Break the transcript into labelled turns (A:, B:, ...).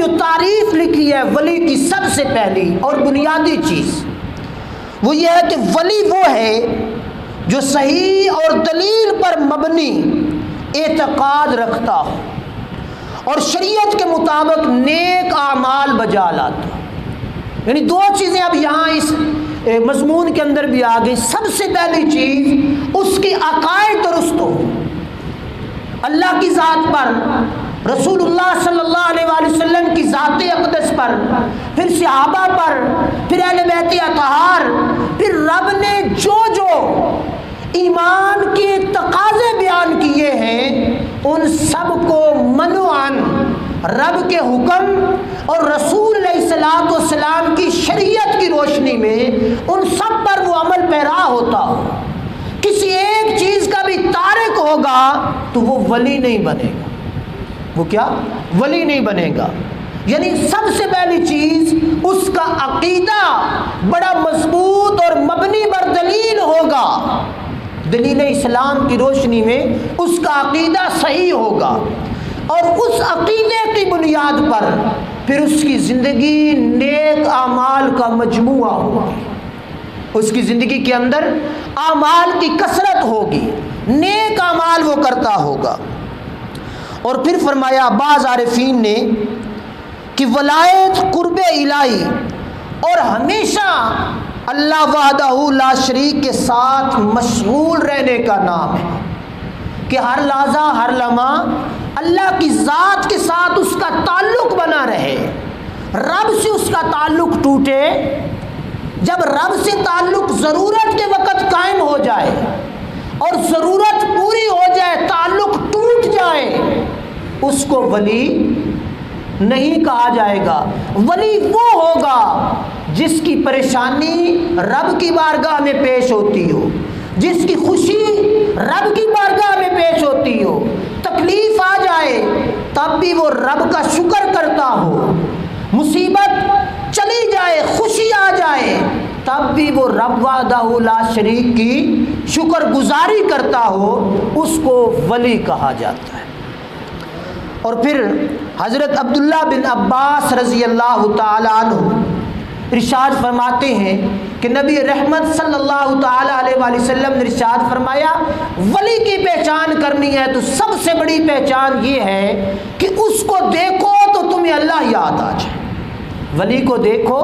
A: جو تعریف لکھی ہے ولی کی سب سے پہلی اور بنیادی چیز وہ یہ ہے کہ ولی وہ ہے جو صحیح اور دلیل پر مبنی اعتقاد رکھتا ہو اور شریعت کے مطابق نیک اعمال بجا لاتا ہو۔ یعنی دو چیزیں اب یہاں اس مضمون کے اندر بھی آ گئی۔ سب سے پہلی چیز اس کی عقائد درست ہو، اللہ کی ذات پر، رسول اللہ صلی اللہ علیہ وآلہ وسلم کی ذات اقدس پر، پھر صحابہ پر، پھر اہل بیت اطہار، پھر رب نے جو جو ایمان کے تقاضے بیان کیے ہیں ان سب کو منوعاً رب کے حکم اور رسول علیہ الصلوۃ والسلام کی شریعت کی روشنی میں ان سب پر وہ عمل پیرا ہوتا ہو۔ کسی ایک چیز کا بھی تارک ہوگا تو وہ ولی نہیں بنے گا۔ وہ کیا؟ ولی نہیں بنے گا۔ یعنی سب سے پہلی چیز اس کا عقیدہ بڑا مضبوط اور مبنی بر دلیل ہوگا، دلیل اسلام کی روشنی میں اس کا عقیدہ صحیح ہوگا، اور اس عقیدے کی بنیاد پر پھر اس کی زندگی نیک اعمال کا مجموعہ ہوگی۔ اس کی زندگی کے اندر اعمال کی کثرت ہوگی، نیک اعمال وہ کرتا ہوگا۔ اور پھر فرمایا بعض عارفین نے کہ ولایت قرب الہی اور ہمیشہ اللہ وحدہ لا شریک کے ساتھ مشغول رہنے کا نام ہے، کہ ہر لحظہ ہر لمحہ اللہ کی ذات کے ساتھ اس کا تعلق بنا رہے، رب سے اس کا تعلق ٹوٹے، جب رب سے تعلق ضرورت کے وقت قائم ہو جائے اور ضرورت پوری ہو جائے تعلق ٹوٹ جائے، اس کو ولی نہیں کہا جائے گا۔ ولی وہ ہوگا جس کی پریشانی رب کی بارگاہ میں پیش ہوتی ہو، جس کی خوشی رب کی بارگاہ میں پیش ہوتی ہو، تکلیف آ جائے تب بھی وہ رب کا شکر کرتا ہو، مصیبت چلی جائے خوشی آ جائے تب بھی وہ رب وحدہ لا شریک کی شکر گزاری کرتا ہو، اس کو ولی کہا جاتا ہے۔ اور پھر حضرت عبداللہ بن عباس رضی اللہ تعالی عنہ ارشاد فرماتے ہیں کہ نبی رحمت صلی اللہ تعالی علیہ وآلہ وسلم نے ارشاد فرمایا ولی کی پہچان کرنی ہے تو سب سے بڑی پہچان یہ ہے کہ اس کو دیکھو تو تمہیں اللہ یاد آ جائے۔ ولی کو دیکھو